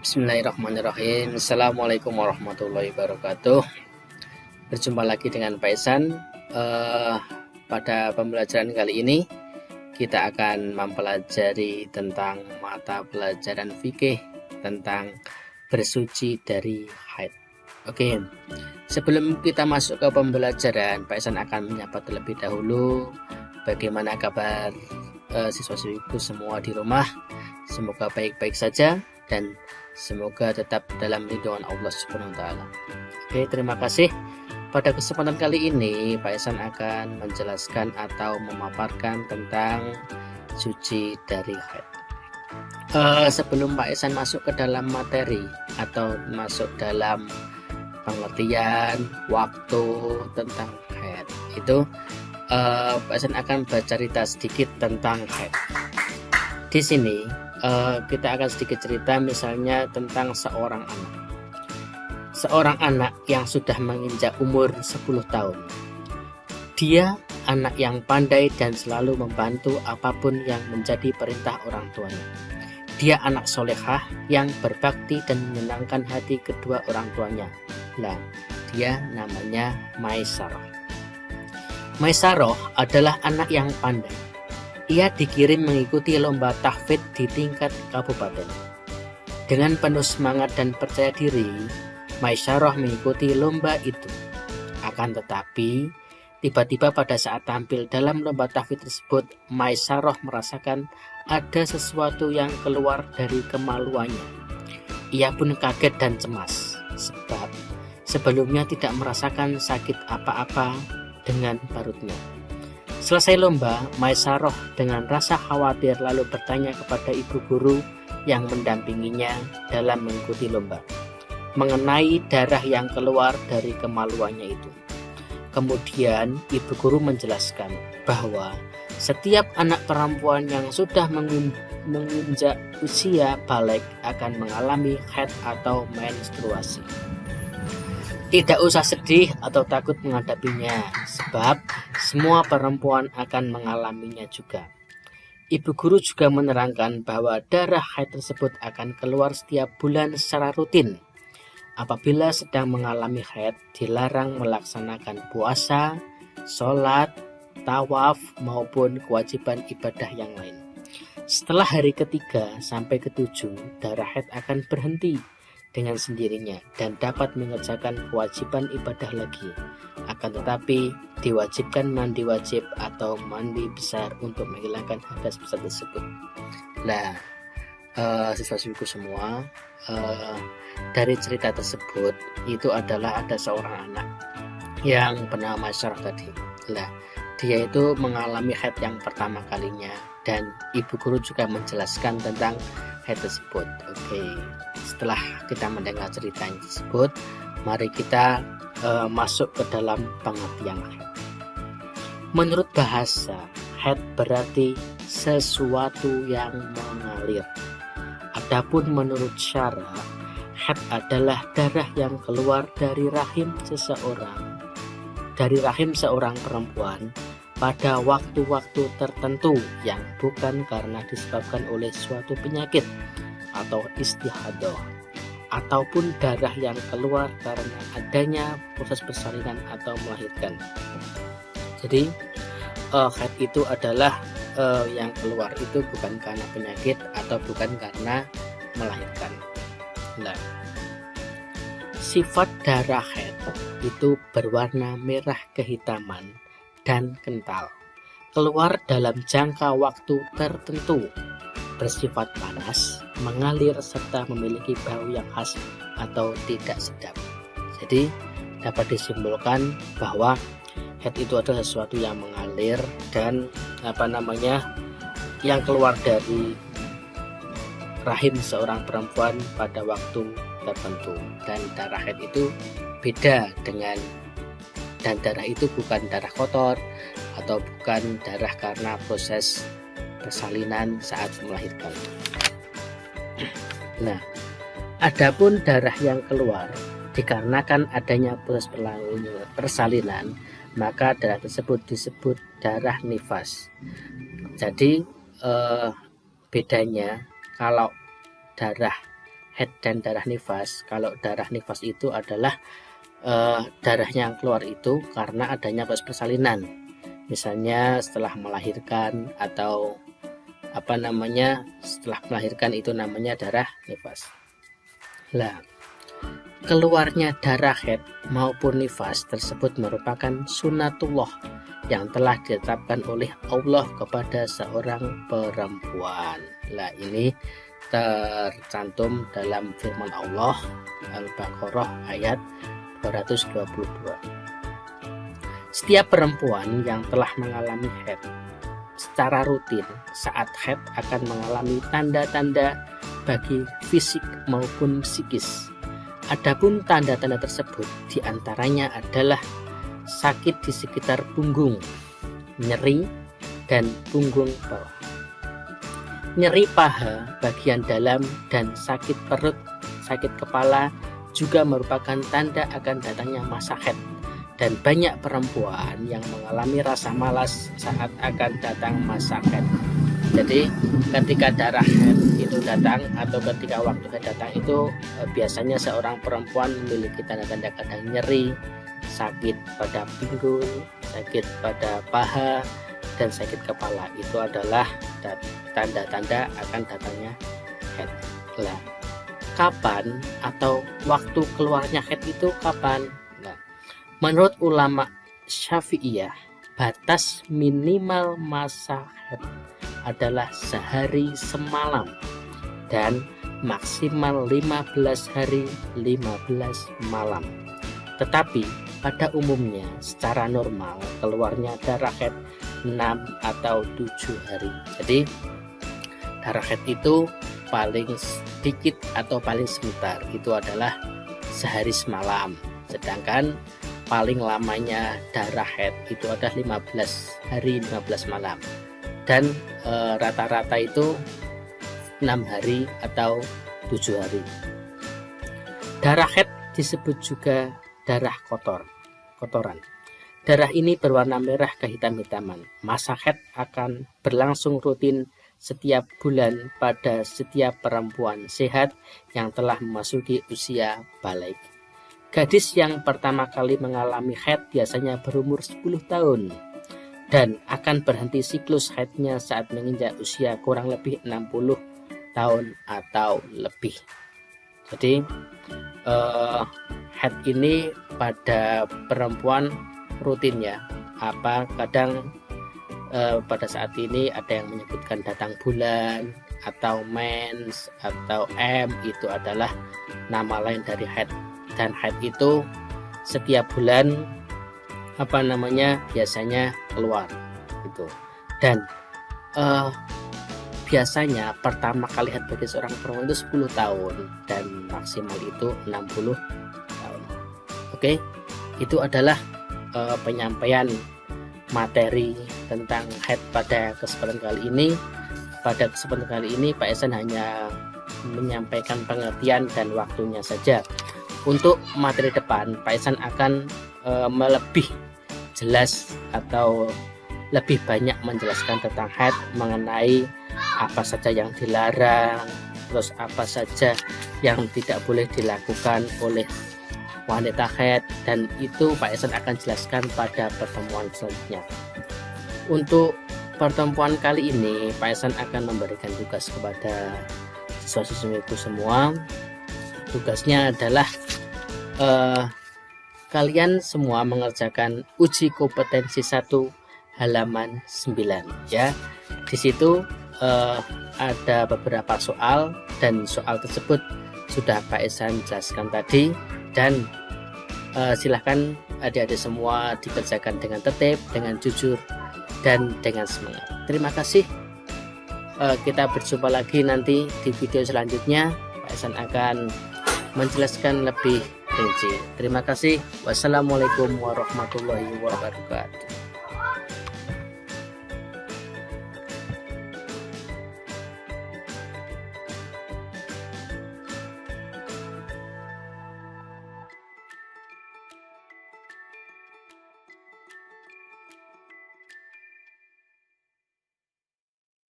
Bismillahirrahmanirrahim. Assalamualaikum warahmatullahi wabarakatuh. Berjumpa lagi dengan Pak Ihsan. Pada pembelajaran kali ini kita akan mempelajari tentang mata pelajaran fikih tentang bersuci dari haid. Oke, sebelum kita masuk ke pembelajaran, Pak Ihsan akan menyapa terlebih dahulu. Bagaimana kabar siswa-siswiku semua di rumah? Semoga baik-baik saja dan semoga tetap dalam lindungan Allah Subhanahu wa taala. Oke, terima kasih. Pada kesempatan kali ini Pak Ihsan akan menjelaskan atau memaparkan tentang suci dari haid. Sebelum Pak Ihsan masuk ke dalam materi atau masuk dalam pengertian waktu tentang haid, itu Pak Ihsan akan bercerita sedikit tentang haid. Di sini kita akan sedikit cerita misalnya tentang seorang anak yang sudah menginjak umur 10 tahun. Dia anak yang pandai dan selalu membantu apapun yang menjadi perintah orang tuanya. Dia anak solehah yang berbakti dan menyenangkan hati kedua orang tuanya. Lah, dia namanya Maisaroh. Maisaroh adalah anak yang pandai. Ia dikirim mengikuti lomba tahfidz di tingkat kabupaten. Dengan penuh semangat dan percaya diri, Maisaroh mengikuti lomba itu. Akan tetapi, tiba-tiba pada saat tampil dalam lomba tahfidz tersebut, Maisaroh merasakan ada sesuatu yang keluar dari kemaluannya. Ia pun kaget dan cemas, sebab sebelumnya tidak merasakan sakit apa-apa dengan parutnya. Selesai lomba, Maisaroh dengan rasa khawatir lalu bertanya kepada ibu guru yang mendampinginya dalam mengikuti lomba mengenai darah yang keluar dari kemaluannya itu. Kemudian ibu guru menjelaskan bahwa setiap anak perempuan yang sudah menginjak usia balik akan mengalami haid atau menstruasi. Tidak usah sedih atau takut menghadapinya, sebab semua perempuan akan mengalaminya juga. Ibu guru juga menerangkan bahwa darah haid tersebut akan keluar setiap bulan secara rutin. Apabila sedang mengalami haid, dilarang melaksanakan puasa, sholat, tawaf, maupun kewajiban ibadah yang lain. Setelah hari ketiga sampai ketujuh, darah haid akan berhenti dengan sendirinya dan dapat mengerjakan kewajiban ibadah lagi. Akan tetapi diwajibkan mandi wajib atau mandi besar untuk menghilangkan hadas besar tersebut. Nah, siswa-siswiku semua, dari cerita tersebut itu adalah ada seorang anak yang bernama Maisaroh tadi. Nah, dia itu mengalami haid yang pertama kalinya dan ibu guru juga menjelaskan tentang haid tersebut. Oke, setelah kita mendengar cerita tersebut, mari kita masuk ke dalam pengertian haid. Menurut bahasa, haid berarti sesuatu yang mengalir. Adapun menurut syara, haid adalah darah yang keluar dari rahim seorang perempuan pada waktu-waktu tertentu yang bukan karena disebabkan oleh suatu penyakit atau istihadah, ataupun darah yang keluar karena adanya proses persalinan atau melahirkan. Jadi haid itu adalah yang keluar itu bukan karena penyakit atau bukan karena melahirkan. Nah, sifat darah haid itu berwarna merah kehitaman dan kental, keluar dalam jangka waktu tertentu, bersifat panas, mengalir serta memiliki bau yang khas atau tidak sedap. Jadi dapat disimpulkan bahwa haid itu adalah sesuatu yang mengalir dan yang keluar dari rahim seorang perempuan pada waktu tertentu. Dan darah haid itu beda dan darah itu bukan darah kotor atau bukan darah karena proses persalinan saat melahirkan. Nah, adapun darah yang keluar dikarenakan adanya proses persalinan, maka darah tersebut disebut darah nifas. Jadi bedanya kalau darah haid dan darah nifas. Kalau darah nifas itu adalah darahnya yang keluar itu karena adanya proses persalinan, misalnya setelah melahirkan atau setelah melahirkan, itu namanya darah nifas. Lah, keluarnya darah haid maupun nifas tersebut merupakan sunatullah yang telah ditetapkan oleh Allah kepada seorang perempuan. Lah, ini tercantum dalam firman Allah Al-Baqarah ayat 222. Setiap perempuan yang telah mengalami haid secara rutin saat haid akan mengalami tanda-tanda bagi fisik maupun psikis. Adapun tanda-tanda tersebut diantaranya adalah sakit di sekitar punggung, nyeri, dan punggung bawah, nyeri paha bagian dalam, dan sakit perut, sakit kepala juga merupakan tanda akan datangnya masa haid. Dan banyak perempuan yang mengalami rasa malas saat akan datang masa haid. Jadi ketika darah haid itu datang atau ketika waktu haid datang itu biasanya seorang perempuan memiliki tanda-tanda kadang nyeri, sakit pada punggung, sakit pada paha, dan sakit kepala. Itu adalah tanda-tanda akan datangnya haid. Lah, kapan atau waktu keluarnya haid itu kapan? Menurut ulama Syafi'iyah, batas minimal masa haid adalah sehari semalam dan maksimal 15 hari 15 malam. Tetapi pada umumnya secara normal keluarnya darah haid 6 atau 7 hari. Jadi darah haid itu paling sedikit atau paling sebentar itu adalah sehari semalam. Sedangkan paling lamanya darah haid itu ada 15 hari 15 malam, dan rata-rata itu 6 hari atau 7 hari. Darah haid disebut juga darah kotoran. Darah ini berwarna merah kehitam-hitaman. Masa haid akan berlangsung rutin setiap bulan pada setiap perempuan sehat yang telah memasuki usia balik. Gadis yang pertama kali mengalami haid biasanya berumur 10 tahun dan akan berhenti siklus haidnya saat menginjak usia kurang lebih 60 tahun atau lebih. Jadi haid ini pada perempuan rutin ya. Kadang pada saat ini ada yang menyebutkan datang bulan atau mens atau itu adalah nama lain dari haid. Dan haid itu setiap bulan biasanya keluar gitu. Dan biasanya pertama kali haid bagi seorang perempuan itu 10 tahun dan maksimal itu 60 tahun. Oke, itu adalah penyampaian materi tentang haid pada kesempatan kali ini. Pada kesempatan kali ini Pak Ihsan hanya menyampaikan pengertian dan waktunya saja. Untuk materi depan, Pak Ihsan akan lebih jelas atau lebih banyak menjelaskan tentang haid, mengenai apa saja yang dilarang, terus apa saja yang tidak boleh dilakukan oleh wanita haid, dan itu Pak Ihsan akan jelaskan pada pertemuan selanjutnya. Untuk pertemuan kali ini, Pak Ihsan akan memberikan tugas kepada siswa-siswiku semua. Tugasnya adalah kalian semua mengerjakan uji kompetensi 1 halaman 9 ya. Di situ ada beberapa soal dan soal tersebut sudah Pak Ihsan jelaskan tadi, dan silahkan adik-adik semua dikerjakan dengan tertib, dengan jujur, dan dengan semangat. Terima kasih. Kita berjumpa lagi nanti di video selanjutnya. Pak Ihsan akan menjelaskan lebih rinci. Terima kasih. Wassalamualaikum warahmatullahi wabarakatuh.